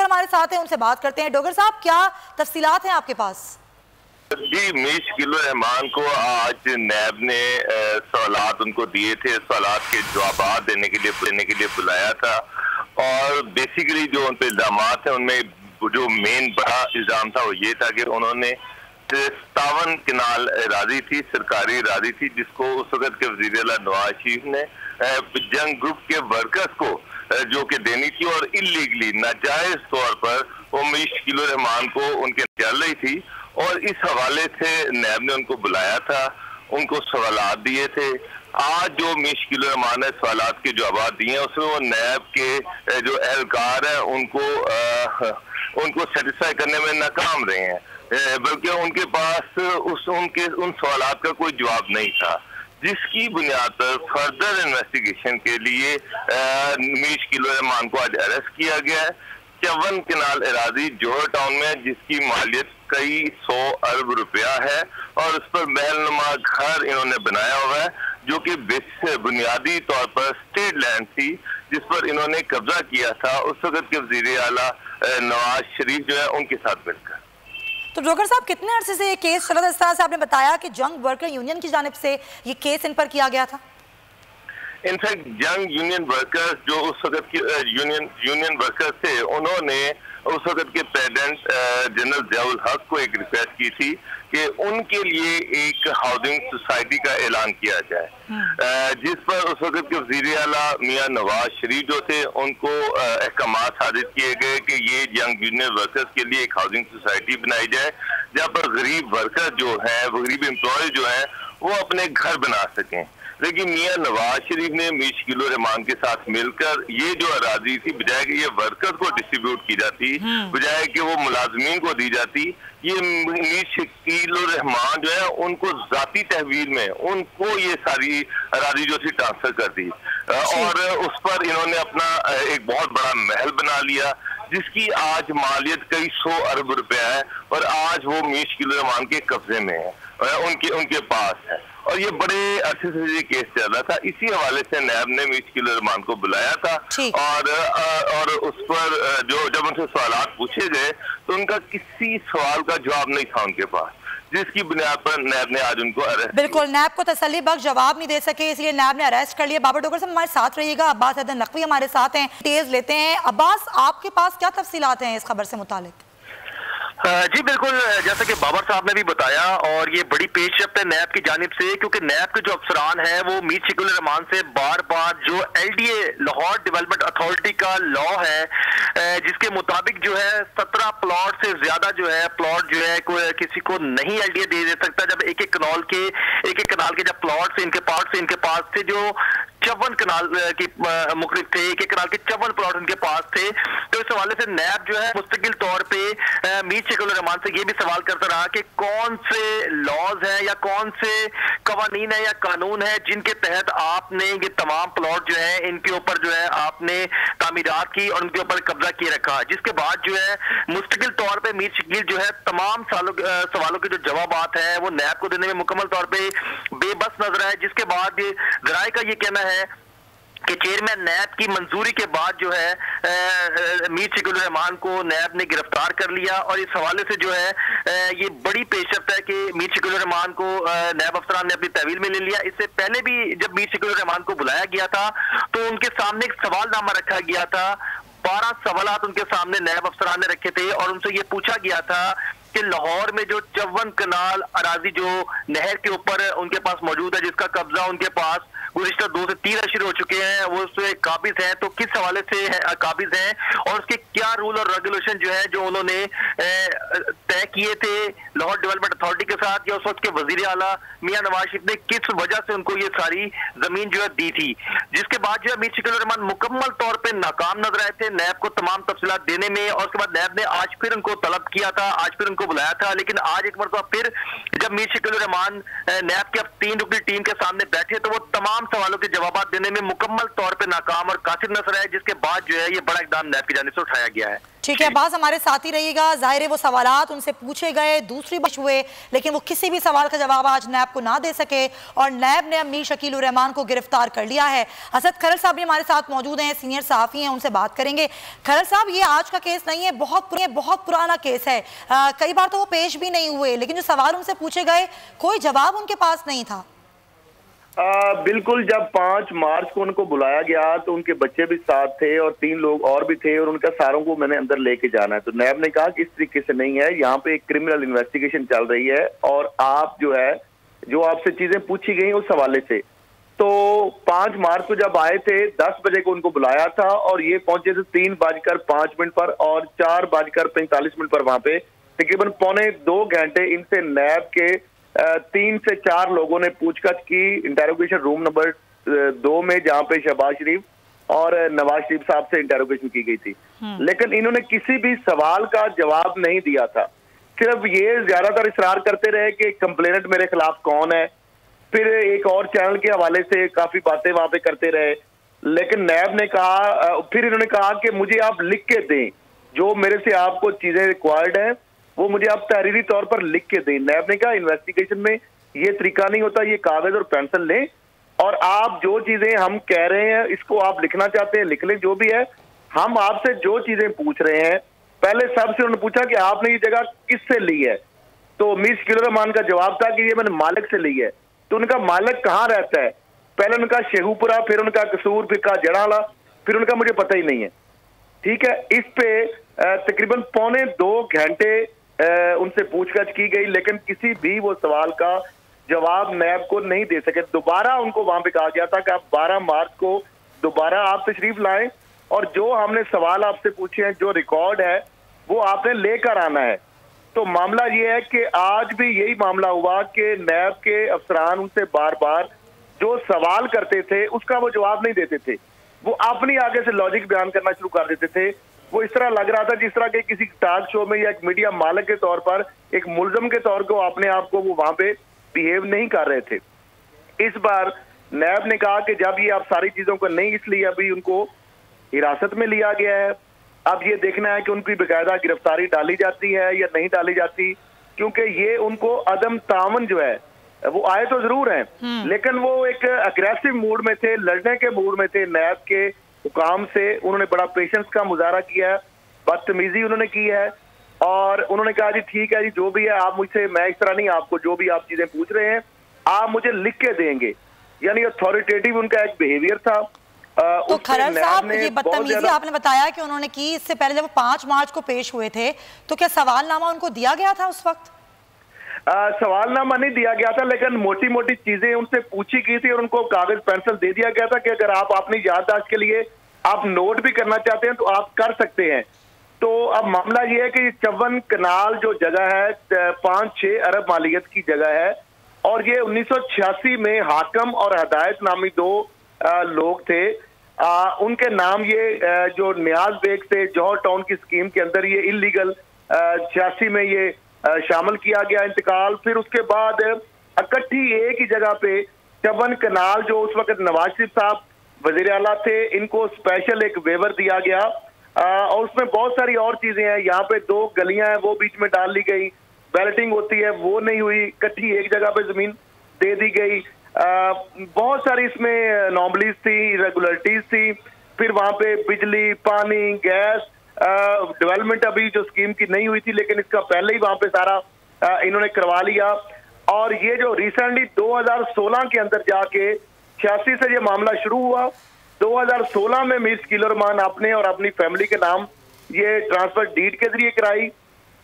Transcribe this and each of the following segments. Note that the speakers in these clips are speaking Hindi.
डोगर हमारे साथ हैं, उनसे बात करते हैं। डोगर साहब, क्या तफसीलात हैं आपके पास? जी, मीर शकील रहमान को आज नैब ने सवालात उनको दिए थे, सवालात के जवाब देने के लिए बुलाया था। और बेसिकली जो उन पे इल्जाम हैं उनमें जो मेन बड़ा इल्जाम था वो ये था कि उन्होंने 57 किनाल राजी थी, सरकारी राजी थी, जिसको उस वक्त के वज़ीर आला नवाज शरीफ ने जंग ग्रुप के वर्कर्स को जो कि देनी थी, और इलीगली नाजायज तौर पर वो मीर शकील रहमान को उनके चल रही थी। और इस हवाले से नैब ने उनको बुलाया था, उनको सवालात दिए थे। आज जो मीर शकील रहमान ने सवालात के जवाब दिए हैं उसमें वो नैब के जो एहलकार हैं उनको सेटिस्फाई करने में नाकाम रहे हैं, बल्कि उनके पास उन सवालात का कोई जवाब नहीं था, जिसकी बुनियाद पर फर्दर इन्वेस्टिगेशन के लिए मीर शकील रहमान को आज अरेस्ट किया गया है। 54 किनाल अराजी जोहर टाउन में, जिसकी मालियत कई 100 अरब रुपया है, और उस पर महलनुमा घर इन्होंने बनाया हुआ है, जो कि बुनियादी तौर पर स्टेट लैंड थी, जिस पर इन्होंने कब्जा किया था उस वक्त के वज़ीर आला नवाज शरीफ जो है उनके साथ मिलकर। तो डोगर साहब, कितने अरसे से ये केस चला था? इस तरह से आपने बताया कि जंग वर्कर यूनियन की जानिब से ये केस इन पर किया गया था। इनफैक्ट जंग यूनियन वर्कर्स जो उस वक्त की यूनियन वर्कर्स थे, उन्होंने उस वक्त के प्रेसिडेंट जनरल ज़ियाउल हक को एक रिक्वेस्ट की थी कि उनके लिए एक हाउसिंग सोसाइटी का ऐलान किया जाए, जिस पर उस वक्त के वज़ीर आला मियां नवाज शरीफ जो थे उनको अहकामात सादित किए गए कि ये जंग यूनियन वर्कर्स के लिए एक हाउसिंग सोसाइटी बनाई जाए, जहाँ पर गरीब वर्कर जो है, गरीब एम्प्लॉय जो है, वो अपने घर बना सकें। लेकिन मियां नवाज शरीफ ने मीर शकील रहमान के साथ मिलकर ये जो अराजी थी, बजाय कि ये वर्कर्स को डिस्ट्रीब्यूट की जाती, बजाय कि वो मुलाजमीन को दी जाती, ये मीर शकील रहमान जो है उनको जाती तहवील में उनको ये सारी अराजी जो थी ट्रांसफर कर दी, और उस पर इन्होंने अपना एक बहुत बड़ा महल बना लिया, जिसकी आज मालियत कई 100 अरब रुपया है, और आज वो मीर शकील रहमान के कब्जे में है, उनके पास है। और ये बड़े अरसे से ये केस चल रहा था। इसी हवाले से नैब ने मीर शकील रहमान को बुलाया था, और उस पर जब उनसे सवालात पूछे गए तो उनका किसी सवाल का जवाब नहीं था उनके पास, जिसकी बुनियाद पर नैब ने आज उनको अरेस्ट। बिल्कुल, नैब को तसल्ली बख्श जवाब नहीं दे सके, इसलिए नैब ने अरेस्ट कर लिया। बाबर डोगर साहब हमारे साथ रहिएगा, अब्बास हैदर नकवी हमारे साथ हैं, तेज लेते हैं। अब्बास, आपके पास क्या तफसीलात हैं इस खबर से मुतालिक? जी बिल्कुल, जैसा कि बाबर साहब ने भी बताया, और ये बड़ी पेशरफ्त है नैब की जानिब से, क्योंकि नैब के जो अफसरान हैं वो मीर शकील रहमान से बार बार जो LDA लाहौर डेवलपमेंट अथॉरिटी का लॉ है, जिसके मुताबिक जो है 17 प्लॉट से ज्यादा जो है प्लॉट जो है कोई किसी को नहीं LDA दे सकता, जब एक एक कनाल के जब प्लॉट से इनके पास थे जो 54 कनाल की मुख्तलिफ थे, एक कनाल के 54 प्लॉट उनके पास थे। तो इस हवाले से नैब जो है मुस्तकिल तौर पे मीर शकील रहमान से ये भी सवाल करता रहा कि कौन से लॉज हैं या कौन से कवानीन है या कानून है जिनके तहत आपने ये तमाम प्लॉट जो है इनके ऊपर जो है आपने तामीरात की और उनके ऊपर कब्जा किए रखा। जिसके बाद जो है मुस्तकिल तौर पे मीर शकील जो है तमाम सवालों के जो जवाबात हैं वो नैब को देने में मुकम्मल तौर पे बेबस नजर आए। जिसके बाद जराये का ये कहना है कि चेयरमैन नैब की मंजूरी के बाद जो है मीर शकील रहमान को नैब ने गिरफ्तार कर लिया, और इस हवाले से जो है ये बड़ी पेशरफ्त है कि मीर शकील रहमान को नैब अफसरान ने अपनी तहवील में ले लिया। इससे पहले भी जब मीर शकील रहमान को बुलाया गया था तो उनके सामने एक सवालनामा रखा गया था, 12 सवालात उनके सामने नैब अफसरान ने रखे थे, और उनसे ये पूछा गया था कि लाहौर में जो 54 कनाल अराजी जो नहर के ऊपर उनके पास मौजूद है, जिसका कब्जा उनके पास गुज़िश्ता 2 से 3 अशर हो चुके हैं, वो उससे काबिज हैं, तो किस हवाले से काबिज हैं, और उसके क्या रूल और रेगुलेशन जो है जो उन्होंने तय किए थे लाहौर डेवलपमेंट अथॉरिटी के साथ, या उस वक्त के वजीर आला मियां नवाज शरीफ ने किस वजह से उनको ये सारी जमीन जो है दी थी। जिसके बाद जो है मीर शकील रहमान मुकम्मल तौर पर नाकाम नजर आए थे नैब को तमाम तफसीलात देने में, और उसके बाद नैब ने आज फिर उनको तलब किया था, आज फिर उनको बुलाया था। लेकिन आज एक मरतबा फिर जब मीर शकील रहमान नैब के 3 रुकनी टीम के सामने बैठे तो वो तमाम सवालों के जवाब देने में मुकम्मल तौर पे नाकाम और कासिर नजर आए, जिसके बाद जो है ये बड़ा इक़दाम नैब की जानिब से उठाया गया है। ठीक है अब्बास, हमारे साथ ही रहिएगा। जाहिर है वो सवालात उनसे पूछे गए, दूसरी बार हुए, लेकिन वो किसी भी सवाल का जवाब आज नैब को ना दे सके और नैब ने मीर शकील उर रहमान को गिरफ्तार कर लिया है। असद खरल साहब भी हमारे साथ मौजूद हैं, सीनियर सहाफ़ी हैं, उनसे बात करेंगे। खरल साहब, ये आज का केस नहीं है, बहुत पुराना केस है। कई बार तो वो पेश भी नहीं हुए, लेकिन जो सवाल उनसे पूछे गए कोई जवाब उनके पास नहीं था। बिल्कुल, जब 5 मार्च को उनको बुलाया गया तो उनके बच्चे भी साथ थे और 3 लोग और भी थे और उनका सारों को मैंने अंदर लेके जाना है। तो नैब ने कहा कि इस तरीके से नहीं है, यहाँ पे एक क्रिमिनल इन्वेस्टिगेशन चल रही है और आप जो आपसे चीजें पूछी गई उस हवाले से। तो 5 मार्च को जब आए थे 10 बजे को उनको बुलाया था और ये पहुंचे थे 3:05 पर और 4:45 पर वहां पे तकरीबन पौने 2 घंटे इनसे नैब के 3 से 4 लोगों ने पूछताछ की इंटेरोगेशन रूम नंबर 2 में, जहां पे शहबाज शरीफ और नवाज शरीफ साहब से इंटेरोगेशन की गई थी। लेकिन इन्होंने किसी भी सवाल का जवाब नहीं दिया था। सिर्फ ये ज्यादातर इसरार करते रहे कि कंप्लेनेंट मेरे खिलाफ कौन है। फिर एक और चैनल के हवाले से काफी बातें वहां पे करते रहे। लेकिन नैब ने कहा, फिर इन्होंने कहा कि मुझे आप लिख के दें, जो मेरे से आपको चीजें रिक्वायर्ड है वो मुझे आप तहरीरी तौर पर लिख के दें। नैब ने कहा इन्वेस्टिगेशन में ये तरीका नहीं होता, ये कागज और पेंसिल लें और आप जो चीजें हम कह रहे हैं इसको आप लिखना चाहते हैं लिख लें, जो भी है। हम आपसे जो चीजें पूछ रहे हैं, पहले सबसे उन्होंने पूछा कि आपने ये जगह किससे ली है। तो मीर शकील उर रहमान का जवाब था कि ये मैंने मालिक से ली है। तो उनका मालिक कहाँ रहता है? पहले उनका शेखुपुरा, फिर उनका कसूर, फिर कहा जड़ाला, फिर उनका मुझे पता ही नहीं है। ठीक है, इस पे तकरीबन पौने 2 घंटे उनसे पूछताछ की गई, लेकिन किसी भी वो सवाल का जवाब नैब को नहीं दे सके। दोबारा उनको वहां पे कहा गया था कि आप 12 मार्च को दोबारा आप तशरीफ लाएं और जो हमने सवाल आपसे पूछे हैं, जो रिकॉर्ड है वो आपने लेकर आना है। तो मामला ये है कि आज भी यही मामला हुआ कि नैब के अफसरान उनसे बार बार जो सवाल करते थे उसका वो जवाब नहीं देते थे। वो अपनी आगे से लॉजिक बयान करना शुरू कर देते थे। वो इस तरह लग रहा था जिस तरह के किसी टॉक शो में या एक मीडिया मालिक के तौर पर, एक मुलजम के तौर को अपने आप को वो वहां पे बिहेव नहीं कर रहे थे। इस बार नैब ने कहा कि जब ये आप सारी चीजों को नहीं, इसलिए अभी उनको हिरासत में लिया गया है। अब ये देखना है कि उनकी बेकायदा गिरफ्तारी डाली जाती है या नहीं डाली जाती, क्योंकि ये उनको अदम तावन जो है वो आए तो जरूर हैं, लेकिन वो एक अग्रेसिव मूड में थे, लड़ने के मूड में थे। नैब के हुकाम से उन्होंने बड़ा पेशेंस का मुजाहरा किया है, बदतमीजी उन्होंने की है और उन्होंने कहा जी ठीक है जी, जो भी है आप मुझसे, मैं इस तरह नहीं, आपको जो भी आप चीजें पूछ रहे हैं आप मुझे लिख के देंगे। यानी अथॉरिटेटिव उनका एक बिहेवियर था। तो खरल साहब, ये बदतमीजी आपने बताया कि उन्होंने की, इससे पहले जब वो 5 मार्च को पेश हुए थे तो क्या सवालनामा उनको दिया गया था उस वक्त? सवालनामा नहीं दिया गया था, लेकिन मोटी मोटी चीजें उनसे पूछी गई थी और उनको कागज पेंसिल दे दिया गया था कि अगर आप अपनी याददाश्त के लिए आप नोट भी करना चाहते हैं तो आप कर सकते हैं। तो अब मामला ये है कि चौवन कनाल जो जगह है 5-6 अरब मालियत की जगह है और ये 1986 में हाकम और हदायत नामी 2 लोग थे। उनके नाम ये जो नियाज बेग से जौहर टाउन की स्कीम के अंदर ये इलीगल 86 में ये शामिल किया गया इंतकाल। फिर उसके बाद इकट्ठी एक ही जगह पे चौवन कनाल, जो उस वक्त नवाज शरीफ साहब वजीर आला थे, इनको स्पेशल एक वेवर दिया गया और उसमें बहुत सारी और चीजें हैं। यहाँ पे 2 गलियां हैं वो बीच में डाल ली गई, बैलेटिंग होती है वो नहीं हुई, इकट्ठी एक जगह पे जमीन दे दी गई। बहुत सारी इसमें नॉर्मलीज थी, इरेगुलरिटीज थी। फिर वहां पे बिजली, पानी, गैस डेवलपमेंट अभी जो स्कीम की नहीं हुई थी, लेकिन इसका पहले ही वहां पे सारा इन्होंने करवा लिया। और ये जो रिसेंटली 2016 के अंदर जाके 86 से ये मामला शुरू हुआ, 2016 में मीर शकील उर रहमान अपने और अपनी फैमिली के नाम ये ट्रांसफर डीड के जरिए कराई।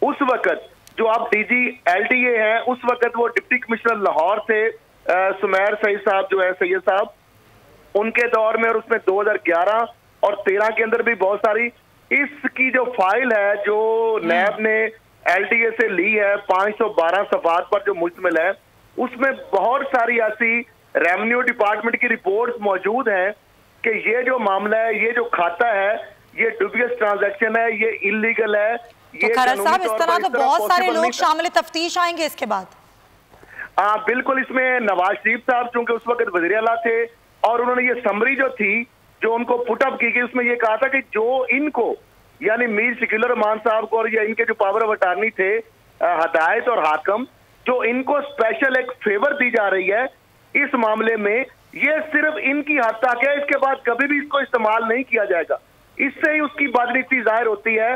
उस वक्त जो आप डीजी LTA हैं, उस वक्त वो डिप्टी कमिश्नर लाहौर थे, सुमैर सईद साहब जो है, सैयद साहब, उनके दौर में। और उसमें 2011 और 13 के अंदर भी बहुत सारी इसकी जो फाइल है जो नैब ने LTA से ली है 512 सफात पर जो मुश्तमिल है, उसमें बहुत सारी ऐसी रेवेन्यू डिपार्टमेंट की रिपोर्ट्स मौजूद हैं कि ये जो मामला है, ये जो खाता है, ये डुबियस ट्रांजैक्शन है, ये इलीगल है। तो खरल साहब, इस तरह तो बहुत सारे लोग शामिल तफ्तीश आएंगे इसके बाद। बिल्कुल, इसमें नवाज शरीफ साहब चूंकि उस वक्त वजीर आला थे और उन्होंने ये समरी जो थी जो उनको पुटअप की गई, उसमें ये कहा था कि जो इनको यानी मीर शकील रहमान साहब को और ये इनके जो पावर ऑफ अटॉर्नी थे हदायत और हाकम, जो इनको स्पेशल एक फेवर दी जा रही है इस मामले में, ये सिर्फ इनकी हद तक है। इसके बाद कभी भी इसको इस्तेमाल नहीं किया जाएगा। इससे ही उसकी बदनीति जाहिर होती है।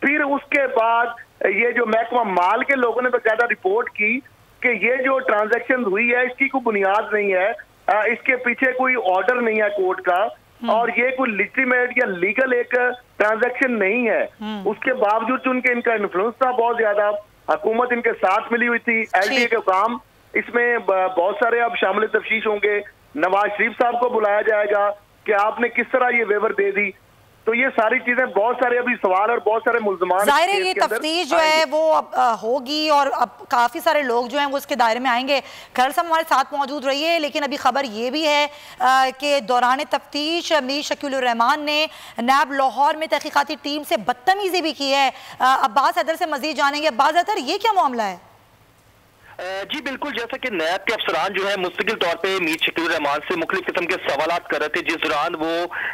फिर उसके बाद ये जो महकमा माल के लोगों ने बकायदा रिपोर्ट की कि ये जो ट्रांजैक्शन हुई है इसकी कोई बुनियाद नहीं है, इसके पीछे कोई ऑर्डर नहीं है कोर्ट का, और ये कोई लिजिटिमेट या लीगल एक ट्रांजैक्शन नहीं है। उसके बावजूद चूंकि इनका इन्फ्लुएंस था बहुत ज्यादा, हुकूमत इनके साथ मिली हुई थी, एलडीए के काम इसमें बहुत सारे अब शामिल तफ्तीश होंगे। नवाज शरीफ साहब को बुलाया जाएगा कि आपने किस तरह ये वेवर दे दी। तो ये सारी चीजें, बहुत सारे अभी सवाल और बहुत सारे मुल्ज़मान, जाहिर है ये तफ्तीश जो है वो अब होगी और अब काफी सारे लोग जो हैं वो इसके दायरे में आएंगे। खैर साहब हमारे साथ मौजूद रहिए, लेकिन अभी खबर ये भी है कि दौरान तफ्तीश मीर शकील रहमान ने नैब लाहौर में तहकीकाती टीम से बदतमीजी भी की है। अब्बास हैदर से मजीद जानेंगे। अब्बास हैदर, ये क्या मामला है? जी बिल्कुल, जैसा कि नैब के अफसरान जो है मुस्तकिल तौर पे मीर शकील रहमान से मुख्तलिफ किस्म के सवालात कर रहे थे, जिस दौरान वो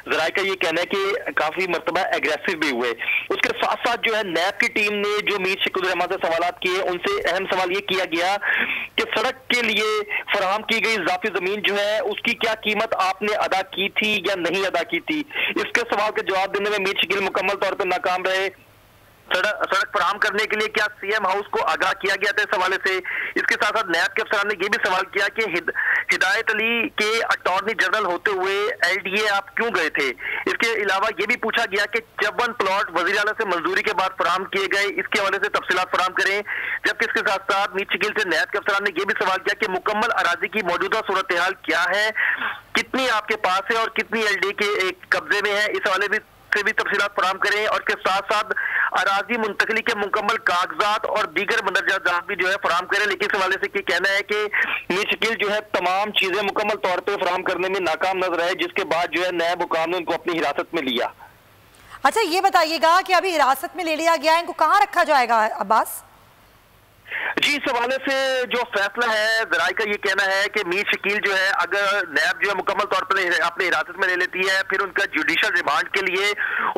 ज़राए का ये कहना है कि काफी मरतबा एग्रेसिव भी हुए। उसके साथ साथ जो है नैब की टीम ने जो मीर शकील रहमान से सवालात किए, उनसे अहम सवाल ये किया गया कि सड़क के लिए फराहम की गई इजाफी जमीन जो है उसकी क्या कीमत आपने अदा की थी या नहीं अदा की थी। इसके सवाल का जवाब देने में मीर शकील मुकम्मल तौर पर नाकाम रहे। सड़क फराहम करने के लिए क्या सीएम हाउस को आगाह किया गया था इस हवाले से। इसके साथ साथ नैब के अफसरान ने यह भी सवाल किया कि हिदायत अली के अटॉर्नी जनरल होते हुए एलडीए आप क्यों गए थे। इसके अलावा यह भी पूछा गया कि 54 प्लॉट वजीर आला से मंजूरी के बाद फराहम किए गए, इसके हवाले से तफसीलात फराहम करें। जबकि इसके साथ साथ मीर शकील से नैब के अफसरान ने यह भी सवाल किया कि मुकम्मल अराजी की मौजूदा सूरत हाल क्या है, कितनी आपके पास है और कितनी एलडीए के कब्जे में है, इस हवाले से भी तफसीलात फराहम करें। और के साथ साथ अराजी मुंतकली के मुकम्मल कागजात और दीगर मंदरजात भी जो है फराहम करें। लेकिन इस हवाले से कहना है कि मीर शकील जो है तमाम चीजें मुकम्मल तौर पर फराहम करने में नाकाम नजर आए, जिसके बाद जो है नैब हुकाम ने उनको अपनी हिरासत में लिया। अच्छा ये बताइएगा कि अभी हिरासत में ले लिया गया, इनको कहाँ रखा जाएगा अब्बास? जी, इस हवाले से जो फैसला है ज़राए का ये कहना है कि मीर शकील जो है अगर नैब जो है मुकम्मल तौर पर अपनी हिरासत में ले लेती है, फिर उनका जुडिशल रिमांड के लिए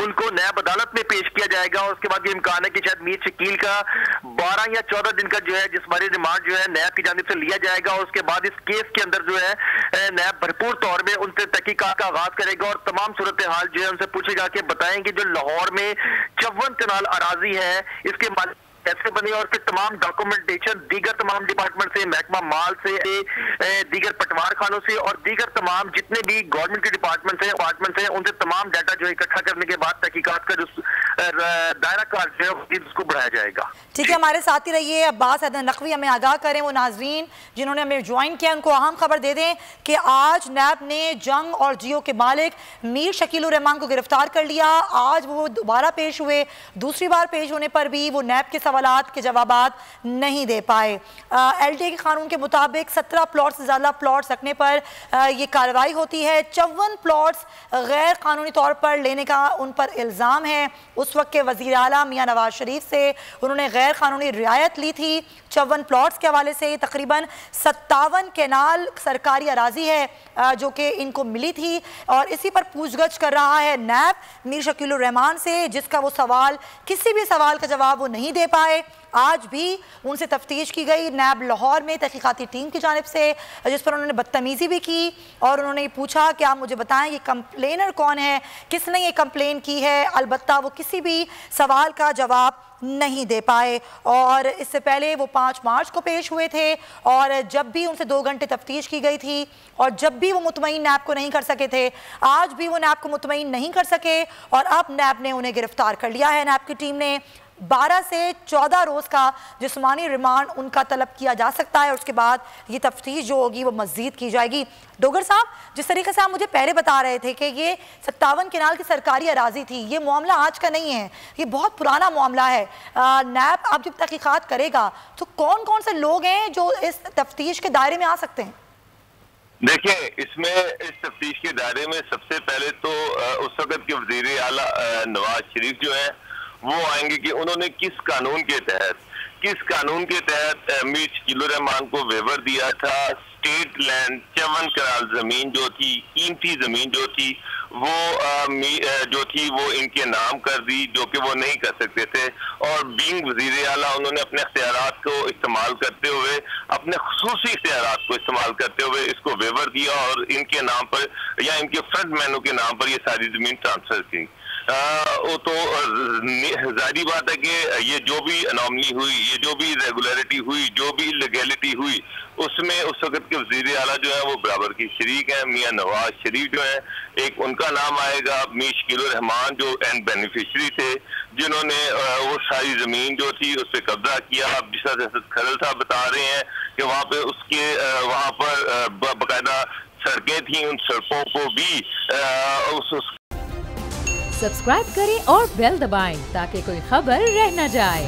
उनको नैब अदालत में पेश किया जाएगा। और उसके बाद ये इम्कान है कि शायद मीर शकील का 12 या 14 दिन का जो है जिस्मानी रिमांड जो है नैब की जानिब से लिया जाएगा। और उसके बाद इस केस के अंदर जो है नैब भरपूर तौर में उनसे तहकीकात का आगाज करेगा और तमाम सूरत हाल जो है उनसे पूछेगा कि बताएंगे जो लाहौर में 54 कनाल अराजी है इसके मालिक कैसे बने और फिर तमाम डॉक्यूमेंटेशन दीगर तमाम डिपार्टमेंट से, महकमा माल से, दीगर पटवार खानों से और दीगर तमाम जितने भी गवर्नमेंट के डिपार्टमेंट हैं उनसे तमाम डाटा जो इकट्ठा करने के बाद तहकीकात का जो दायरा कार जो है उसको बढ़ाया जाएगा। ठीक है, हमारे साथ ही रहिए। अब्बास हैदर नकवी हमें आगाह करें, वो नाजरीन जिन्होंने हमें ज्वाइन किया उनको अहम खबर दे दें कि आज नैब ने जंग और जियो के मालिक मीर शकील रहमान को गिरफ्तार कर लिया। आज वो दोबारा पेश हुए, दूसरी बार पेश होने पर भी वो नैब के सवालात के जवाबात नहीं दे पाए। एलडीए के कानून के मुताबिक 17 प्लॉट से ज़्यादा प्लॉट्स रखने पर यह कार्रवाई होती है। 54 प्लॉट्स गैर कानूनी तौर पर लेने का उन पर इल्ज़ाम है। उस वक्त के वज़ीर आला मियां नवाज शरीफ से उन्होंने गैर कानूनी रियायत ली थी। 54 प्लॉट्स के हवाले से तकरीबन 57 केनाल सरकारी अराजी है जो कि इनको मिली थी और इसी पर पूछगछ कर रहा है नैब मीर शकील रहमान से, जिसका वो सवाल किसी भी सवाल का जवाब वो नहीं दे पाए। आज भी उनसे तफ्तीश की गई नैब लाहौर में तहकीकाती टीम की जानिब से, जिस पर उन्होंने बदतमीज़ी भी की और उन्होंने पूछा कि आप मुझे बताएं ये कंप्लेनर कौन है, किसने ये कंप्लेन की है। अलबत्ता वो किसी भी सवाल का जवाब नहीं दे पाए। और इससे पहले वो 5 मार्च को पेश हुए थे और जब भी उनसे 2 घंटे तफ्तीश की गई थी और जब भी वो मुतमईन नैब को नहीं कर सके थे, आज भी वो नैब को मुतमईन नहीं कर सके और अब नैब ने उन्हें गिरफ्तार कर लिया है। नैब की टीम ने 12 से 14 रोज़ का जिस्मानी रिमांड उनका तलब किया जा सकता है और उसके बाद ये तफ्तीश जो होगी वो मज़ीद की जाएगी। डोगर साहब, जिस तरीके से आप मुझे पहले बता रहे थे कि ये 57 केनाल की सरकारी अराजी थी, ये मामला आज का नहीं है, ये बहुत पुराना मामला है। नैब अब जब तहकीकात करेगा तो कौन कौन से लोग हैं जो इस तफ्तीश के दायरे में आ सकते हैं? देखिए, इसमें इस तफ्तीश के दायरे में सबसे पहले तो उस वक्त के वज़ीर आला नवाज शरीफ जो है वो आएंगे कि उन्होंने किस कानून के तहत किस कानून के तहत मीर शकील उर रहमान को वेवर दिया था। स्टेट लैंड 54 कनाल जमीन जो थी, कीमती जमीन जो थी, वो वो इनके नाम कर दी, जो कि वो नहीं कर सकते थे। और बीइंग वजीर आला उन्होंने अपने इख्तियारात को इस्तेमाल करते हुए, अपने खुसूसी इख्तियारात को इस्तेमाल करते हुए इसको वेवर दिया और इनके नाम पर या इनके फ्रंट मैनों के नाम पर ये सारी जमीन ट्रांसफर की। वो तो जाहिर बात है कि ये जो भी अनोमली हुई, ये जो भी इरेगुलरिटी हुई, जो भी इलीगैलिटी हुई, उसमें उस वक्त के वजीर आला जो है वो बराबर की शरीक है। मियां नवाज शरीफ जो है, एक उनका नाम आएगा, मीर शकील उर रहमान जो एंड बेनिफिशरी थे, जिन्होंने वो सारी जमीन जो थी उस पर कब्जा किया। अब जिस तरह खरल साहब बता रहे हैं कि वहाँ पे उसके वहाँ पर बाकायदा सड़कें थी, उन सड़कों को भी सब्सक्राइब करें और बेल दबाएं ताकि कोई खबर रह न जाए।